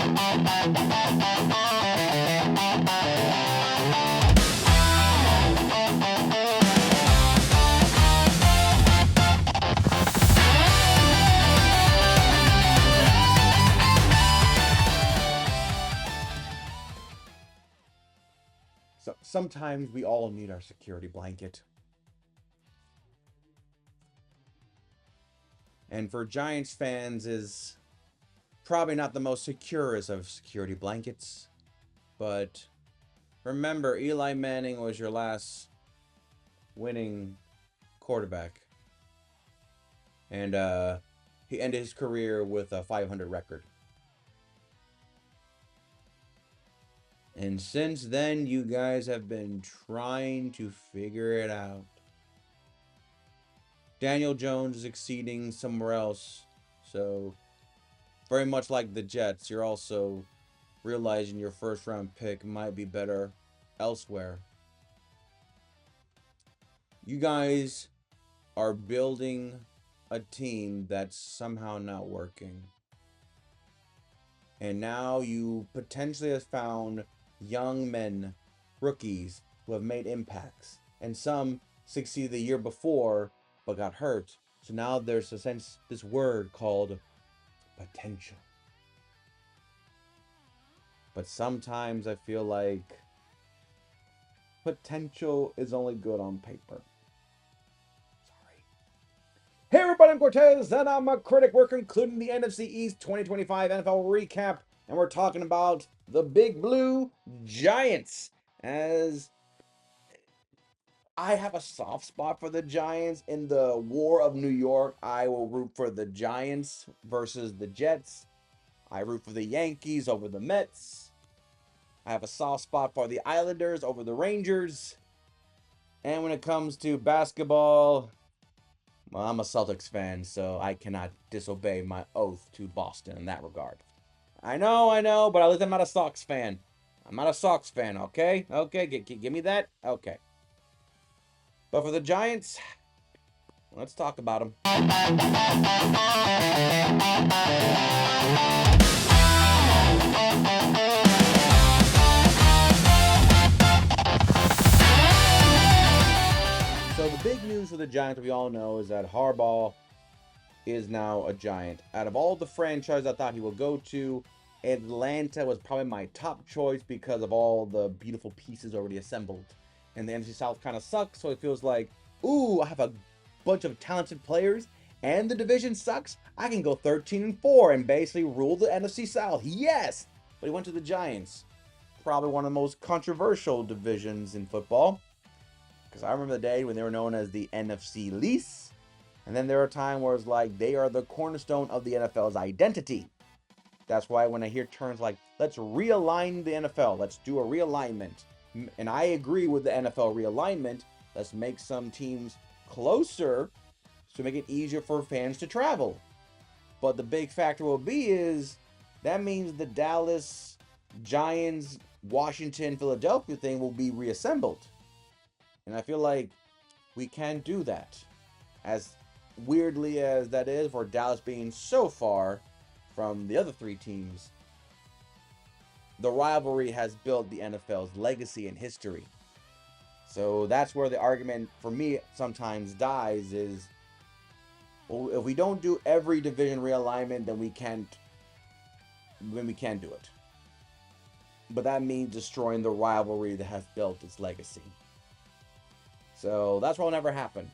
So sometimes we all need our security blanket. And for Giants fans is probably not the most securest of security blankets, but remember Eli Manning was your last winning quarterback. And he ended his career with a 500 record. And since then, you guys have been trying to figure it out. Daniel Jones is exceeding somewhere else. So, very much like the Jets, you're also realizing your first round pick might be better elsewhere. You guys are building a team that's somehow not working. And now you potentially have found young men, rookies, who have made impacts. And some succeeded the year before but got hurt. So now there's a sense, this word called potential. But sometimes I feel like potential is only good on paper. Sorry. Hey everybody, I'm Cortez, and I'm a critic. We're concluding the NFC East 2025 NFL recap, and we're talking about the Big Blue Giants. As I have a soft spot for the Giants in the War of New York, I will root for the Giants versus the Jets. I root for the Yankees over the Mets. I have a soft spot for the Islanders over the Rangers. And when it comes to basketball, well, I'm a Celtics fan, so I cannot disobey my oath to Boston in that regard. I know, but at least I'm not a Sox fan. I'm not a Sox fan, okay? Okay, give me that? Okay. But for the Giants, let's talk about them. So the big news for the Giants, we all know, is that Harbaugh is now a Giant. Out of all the franchises I thought he would go to, Atlanta was probably my top choice because of all the beautiful pieces already assembled. And the NFC South kind of sucks, so it feels like, ooh, I have a bunch of talented players, and the division sucks. I can go 13-4 and basically rule the NFC South. Yes! But he went to the Giants. Probably one of the most controversial divisions in football. Because I remember the day when they were known as the NFC least. And then there are times where it's like they are the cornerstone of the NFL's identity. That's why when I hear terms like, let's realign the NFL, let's do a realignment. And I agree with the NFL realignment. Let's make some teams closer to make it easier for fans to travel. But the big factor will be is that means the Dallas, Giants, Washington, Philadelphia thing will be reassembled. And I feel like we can't do that. As weirdly as that is, for Dallas being so far from the other three teams, the rivalry has built the NFL's legacy and history. So that's where the argument for me sometimes dies is, well, if we don't do every division realignment, then we can't do it. But that means destroying the rivalry that has built its legacy. So that's what will never happen.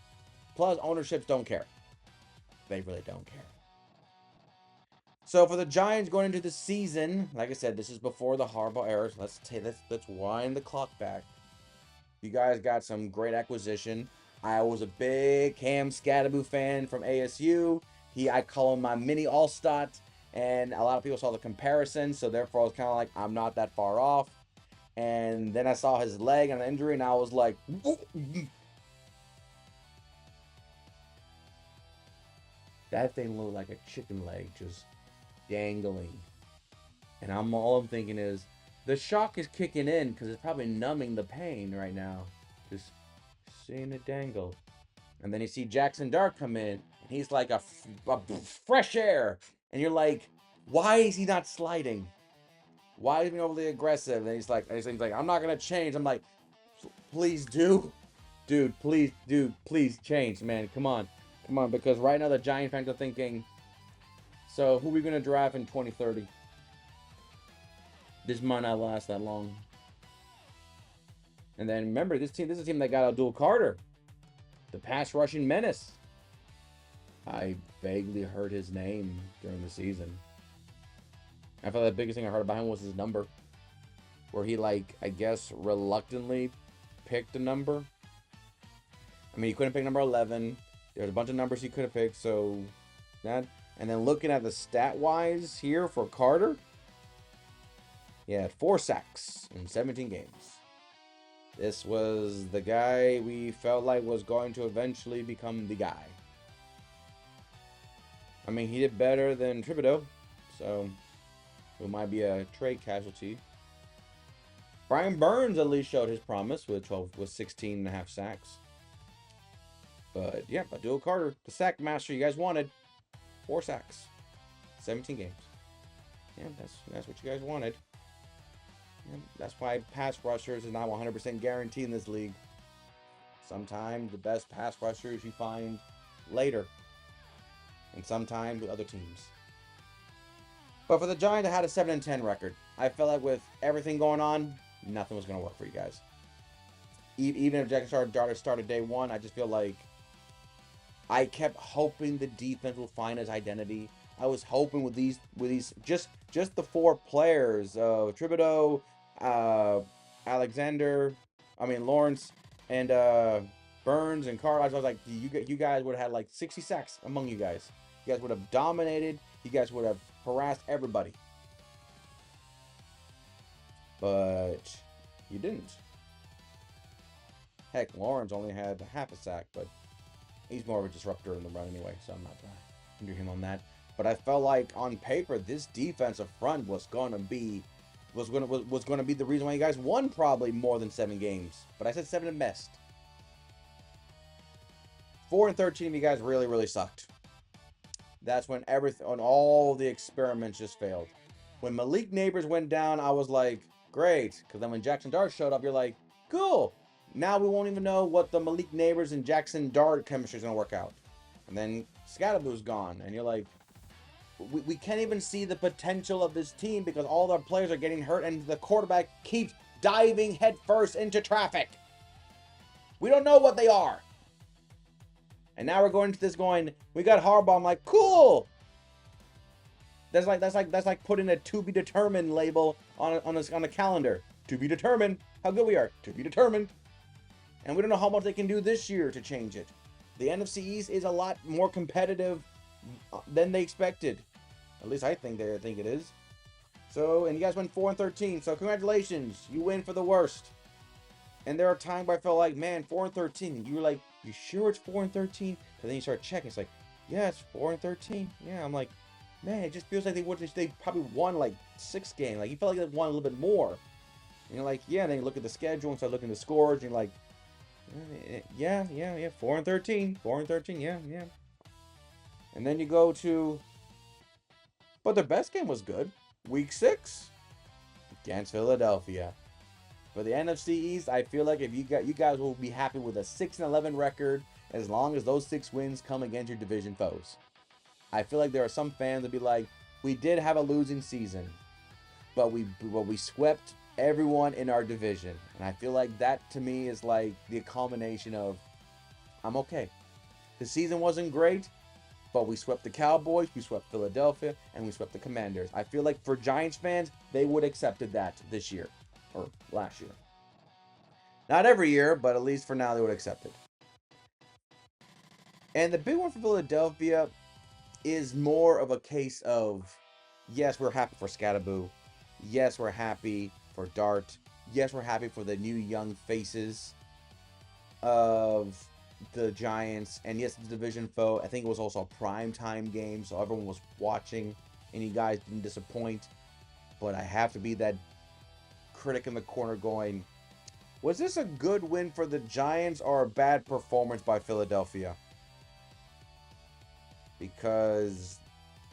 Plus, ownerships don't care. They really don't care. So for the Giants going into the season, like I said, this is before the Harbaugh era. So let's wind the clock back. You guys got some great acquisition. I was a big Cam Scadaboo fan from ASU. I call him my mini All-Star, and a lot of people saw the comparison, so therefore I was kind of like, I'm not that far off. And then I saw his leg and an injury, and I was like, that thing looked like a chicken leg, just dangling. And all I'm thinking is, the shock is kicking in because it's probably numbing the pain right now. Just seeing it dangle. And then you see Jackson Dart come in, and he's like a fresh air. And you're like, why is he not sliding? Why is he being overly aggressive? And he's like, I'm not gonna change. I'm like, please do, dude, please change, man. Come on, because right now the Giant fans are thinking, so who are we gonna draft in 2030? This might not last that long. And then remember, this is a team that got Abdul Carter, the pass rushing menace. I vaguely heard his name during the season. I felt the biggest thing I heard about him was his number, where he, like, I guess reluctantly picked a number. I mean, he couldn't pick number 11. There's a bunch of numbers he could have picked, so that. And then looking at the stat wise here for Carter, he had 4 sacks in 17 games. This was the guy we felt like was going to eventually become the guy. I mean, he did better than Thibodeau, so it might be a trade casualty. Brian Burns at least showed his promise with 16 and a half sacks. But yeah, Abdul Carter, the sack master you guys wanted, 4 sacks, 17 games. Yeah, that's what you guys wanted. And that's why pass rushers is not 100% guaranteed in this league. Sometimes the best pass rushers you find later, and sometimes with other teams. But for the Giants, I had a 7-10 record. I felt like with everything going on, nothing was going to work for you guys. Even if Jackson started day one, I just feel like I kept hoping the defense will find its identity. I was hoping with these just the 4 players, Thibodeau, Lawrence, and Burns and Carl. I was like, you guys would have had like 60 sacks among you guys. You guys would have dominated. You guys would have harassed everybody. But you didn't. Heck, Lawrence only had half a sack, but he's more of a disruptor in the run anyway, so I'm not going to hinder him on that. But I felt like on paper, this defensive front was going to be the reason why you guys won probably more than 7 games. But I said 7 at best. 4-13 of you guys really, really sucked. That's when all the experiments just failed. When Malik Neighbors went down, I was like, great. Because then when Jackson Dart showed up, you're like, cool. Now we won't even know what the Malik Neighbors and Jackson Dart chemistry is going to work out. And then Scadaboo's gone. And you're like, we can't even see the potential of this team because all their players are getting hurt and the quarterback keeps diving headfirst into traffic. We don't know what they are. And now we're going to this going, we got Harbaugh. I'm like, cool. That's like putting a to be determined label on a calendar. To be determined how good we are. To be determined. And we don't know how much they can do this year to change it. The NFC East is a lot more competitive than they expected. At least I think it is. So, and you guys went 4-13. So congratulations, you win for the worst. And there are times where I felt like, man, 4-13. And you were like, you sure it's 4-13? Because then you start checking. It's like, yeah, it's 4-13. Yeah, I'm like, man, it just feels like they probably won like 6 games. Like you felt like they won a little bit more. And you're like, yeah. And then you look at the schedule and start looking at the scores, and you're like, yeah, 4-13, 4-13, yeah. And then you go to, but their best game was good. Week 6 against Philadelphia. For the NFC East, I feel like if you guys will be happy with a 6-11 record as long as those 6 wins come against your division foes. I feel like there are some fans that be like, we did have a losing season, but we swept everyone in our division. And I feel like that to me is like the culmination of, I'm okay. The season wasn't great, but we swept the Cowboys, we swept Philadelphia, and we swept the Commanders. I feel like for Giants fans, they would have accepted that this year. Or last year. Not every year, but at least for now they would accept it. And the big one for Philadelphia is more of a case of, yes, we're happy for Scadaboo. Yes, we're happy for Dart. Yes, we're happy for the new young faces of the Giants. And yes, the division foe. I think it was also a primetime game, so everyone was watching, and you guys didn't disappoint. But I have to be that critic in the corner going, was this a good win for the Giants or a bad performance by Philadelphia? Because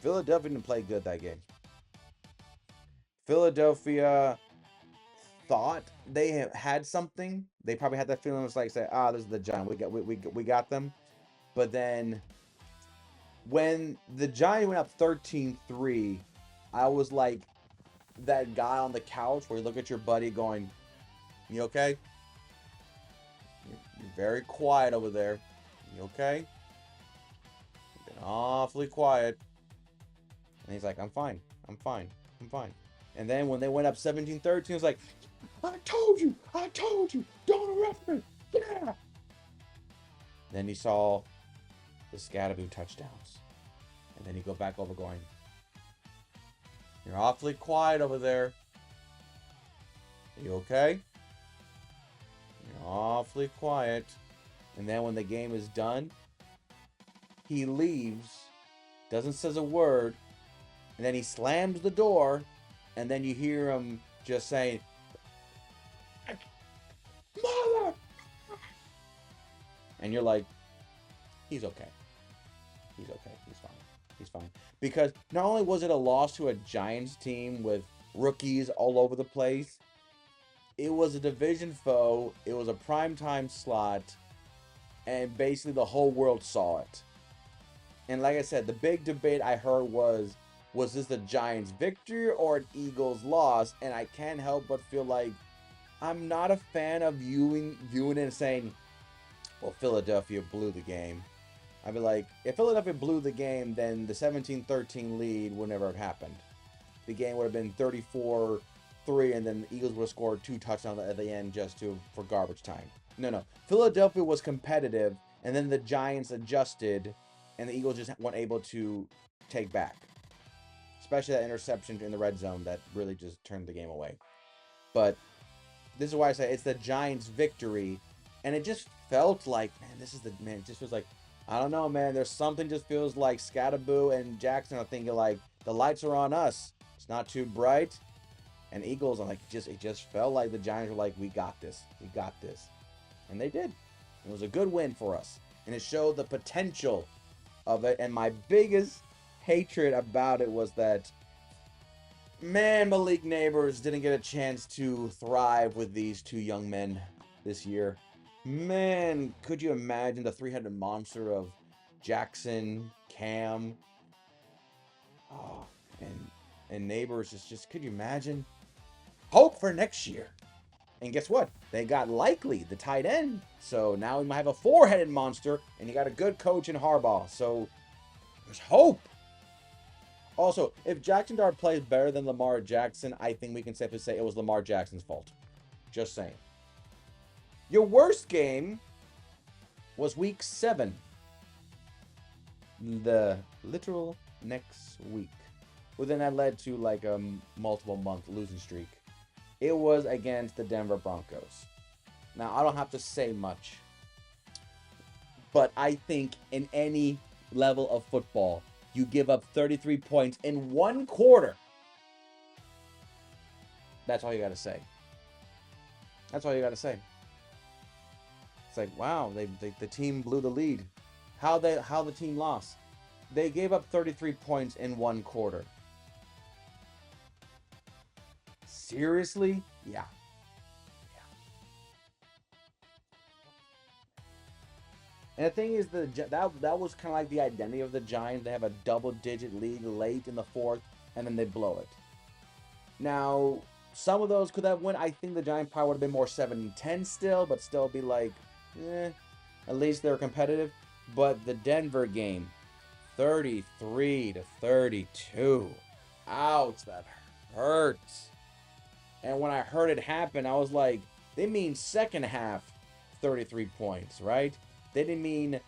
Philadelphia didn't play good that game. Philadelphia thought they had something. They probably had that feeling. It was like, say, this is the Giants. We got them. But then when the Giants went up 13-3, I was like that guy on the couch where you look at your buddy going, "You okay? You're very quiet over there. You okay? You've been awfully quiet." And he's like, "I'm fine. I'm fine. I'm fine." And then when they went up 17-13, it was like, I told you, don't arrest me. Yeah. Then he saw the Scatterboo touchdowns. And then he go back over going, "You're awfully quiet over there. Are you okay? You're awfully quiet." And then when the game is done, he leaves, doesn't say a word, and then he slams the door, and then you hear him just saying, "Mother!" And you're like, he's okay. He's okay. He's fine. He's fine. Because not only was it a loss to a Giants team with rookies all over the place, it was a division foe. It was a primetime slot. And basically the whole world saw it. And like I said, the big debate I heard was this the Giants' victory or an Eagles' loss? And I can't help but feel like I'm not a fan of viewing it and saying, well, Philadelphia blew the game. I'd be like, if Philadelphia blew the game, then the 17-13 lead would never have happened. The game would have been 34-3, and then the Eagles would have scored 2 touchdowns at the end for garbage time. No. Philadelphia was competitive, and then the Giants adjusted, and the Eagles just weren't able to take back. Especially that interception in the red zone that really just turned the game away. But this is why I say it's the Giants' victory, and it just felt like, it just feels like, I don't know, man, there's something just feels like Scatterboo and Jackson are thinking like, the lights are on us. It's not too bright. And Eagles are like, it just felt like the Giants were like, we got this. And they did. It was a good win for us. And it showed the potential of it. And my biggest hatred about it was that, man, Malik Neighbors didn't get a chance to thrive with these 2 young men this year. Man, could you imagine the 300 monster of Jackson, Cam, and Neighbors? Just could you imagine? Hope for next year. And guess what? They got Likely, the tight end. So now we might have a 4-headed monster, and you got a good coach in Harbaugh. So there's hope. Also, if Jackson Dart plays better than Lamar Jackson, I think we can safely say it was Lamar Jackson's fault. Just saying. Your worst game was week 7. The literal next week. Well, then that led to like a multiple month losing streak. It was against the Denver Broncos. Now, I don't have to say much. But I think in any level of football, you give up 33 points in 1 quarter. That's all you got to say. That's all you got to say. It's like, wow, the team blew the lead. How the team lost? They gave up 33 points in 1 quarter. Seriously? Yeah. And the thing is, that was kind of like the identity of the Giants. They have a double-digit lead late in the 4th, and then they blow it. Now, some of those could have won. I think the Giants probably would have been more 7-10 still, but still be like, at least they're competitive. But the Denver game, 33-32. Ouch, that hurts. And when I heard it happen, I was like, they mean second half 33 points, right? They didn't mean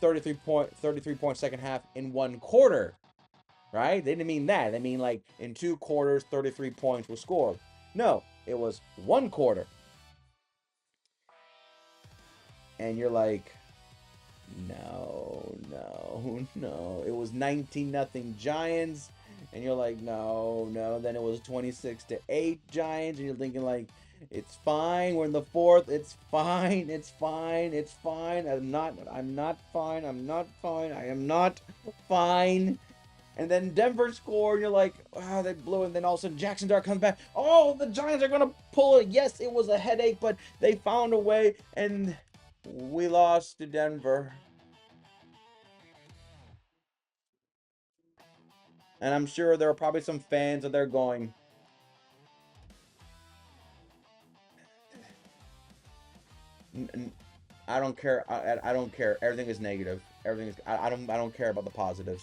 33 point second half in 1 quarter, right? They didn't mean that. They mean like in 2 quarters, 33 points were scored. No, it was 1 quarter. And you're like, no. It was 19-0 Giants. And you're like, no. Then it was 26-8 Giants. And you're thinking like, it's fine. We're in the 4th. It's fine. I'm not fine. I am not fine. And then Denver scored, and you're like, oh, they blew it. And then all of a sudden, Jackson Dart comes back. Oh, the Giants are going to pull it. Yes, it was a headache, but they found a way, and we lost to Denver. And I'm sure there are probably some fans that they're going, I don't care. I don't care. Everything is negative. Everything is. I don't care about the positives.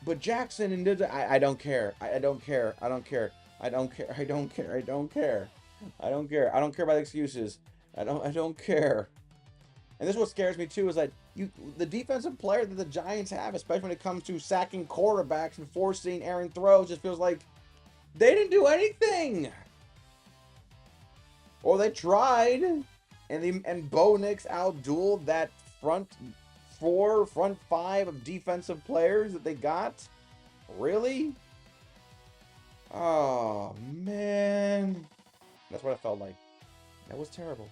But Jackson and I don't care. I don't care. I don't care. I don't care. I don't care. I don't care. I don't care. I don't care about excuses. I don't care. And this is what scares me too is that the defensive player that the Giants have, especially when it comes to sacking quarterbacks and forcing errant throws, just feels like they didn't do anything. Or they tried, and Bo Nix outdueled that front five of defensive players that they got. Really? Oh man, that's what I felt like. That was terrible.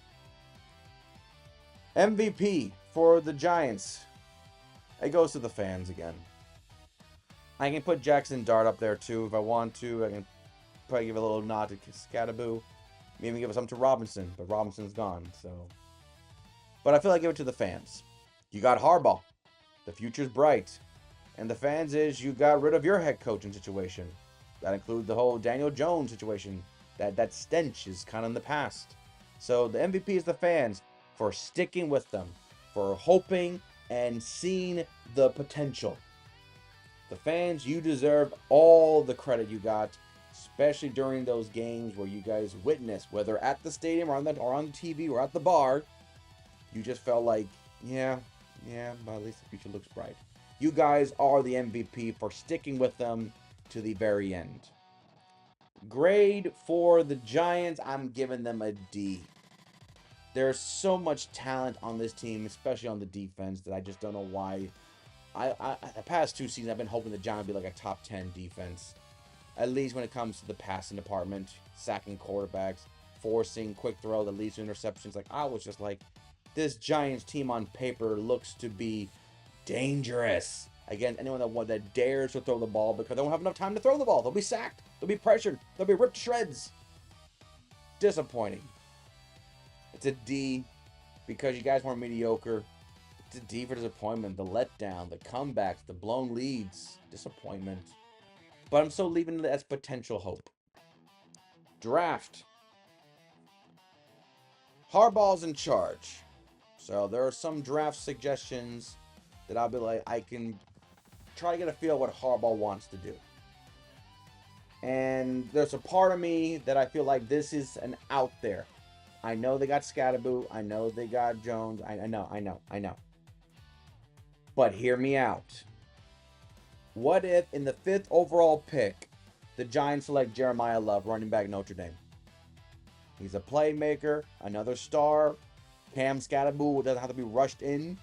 MVP for the Giants. It goes to the fans again. I can put Jackson Dart up there too if I want to. I can probably give a little nod to Scattaboo. Maybe give some to Robinson, but Robinson's gone, so. But I feel like I give it to the fans. You got Harbaugh. The future's bright. And the fans is you got rid of your head coaching situation. That includes the whole Daniel Jones situation. That stench is kind of in the past. So the MVP is the fans for sticking with them, for hoping and seeing the potential. The fans, you deserve all the credit you got, especially during those games where you guys witnessed, whether at the stadium or on the TV or at the bar, you just felt like, yeah, but at least the future looks bright. You guys are the MVP for sticking with them to the very end. Grade for the Giants, I'm giving them a D. There's so much talent on this team, especially on the defense, that I just don't know why. The past 2 seasons, I've been hoping the Giants would be like a top 10 defense. At least when it comes to the passing department, sacking quarterbacks, forcing quick throw that leads to interceptions. Like, I was just like, this Giants team on paper looks to be dangerous against anyone that dares to throw the ball because they won't have enough time to throw the ball. They'll be sacked. They'll be pressured. They'll be ripped to shreds. Disappointing. It's a D because you guys weren't mediocre. It's a D for disappointment. The letdown, the comebacks, the blown leads. Disappointment. But I'm still leaving it as potential hope. Draft. Harbaugh's in charge. So there are some draft suggestions that I'll be like, I can try to get a feel of what Harbaugh wants to do. And there's a part of me that I feel like this is an out there. I know they got Scattaboo. I know they got Jones. I know. But hear me out. What if in the 5th overall pick, the Giants select Jeremiah Love, running back Notre Dame? He's a playmaker, another star. Cam Scattaboo doesn't have to be rushed in.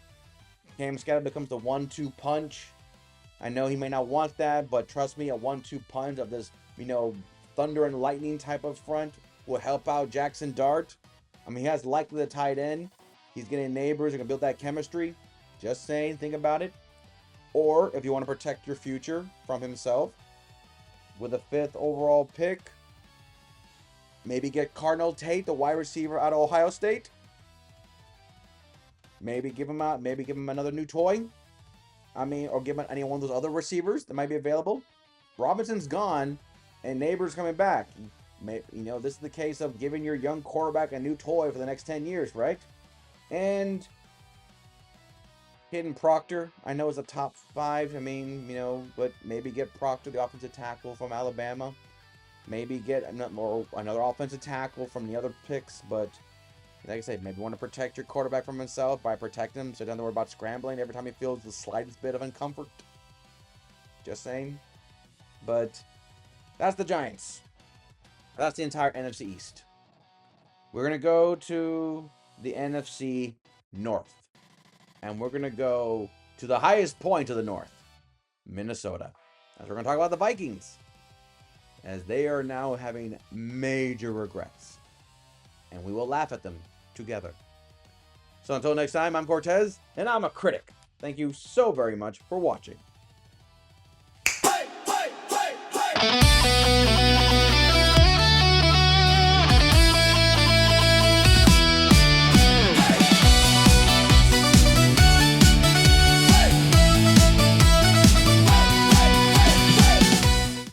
Cam Scattaboo becomes the 1-2 punch. I know he may not want that, but trust me, a 1-2 punch of this, thunder and lightning type of front will help out Jackson Dart. I mean, he has likely the tight end. He's getting neighbors who can build that chemistry. Just saying, think about it. Or if you want to protect your future from himself, with a 5th overall pick, maybe get Cardinal Tate, the wide receiver out of Ohio State. Maybe give him out. Maybe give him another new toy. Or give him any one of those other receivers that might be available. Robinson's gone, and Neighbors coming back. This is the case of giving your young quarterback a new toy for the next 10 years, right? And Hidden Proctor, I know is a top 5. But maybe get Proctor, the offensive tackle from Alabama. Maybe get another offensive tackle from the other picks, but like I said, maybe want to protect your quarterback from himself by protecting him so he doesn't worry about scrambling every time he feels the slightest bit of uncomfort. Just saying. But that's the Giants. That's the entire NFC East. We're going to go to the NFC North. And we're going to go to the highest point of the North, Minnesota. As we're going to talk about the Vikings, as they are now having major regrets. And we will laugh at them together. So until next time, I'm Cortez, and I'm a critic. Thank you so very much for watching.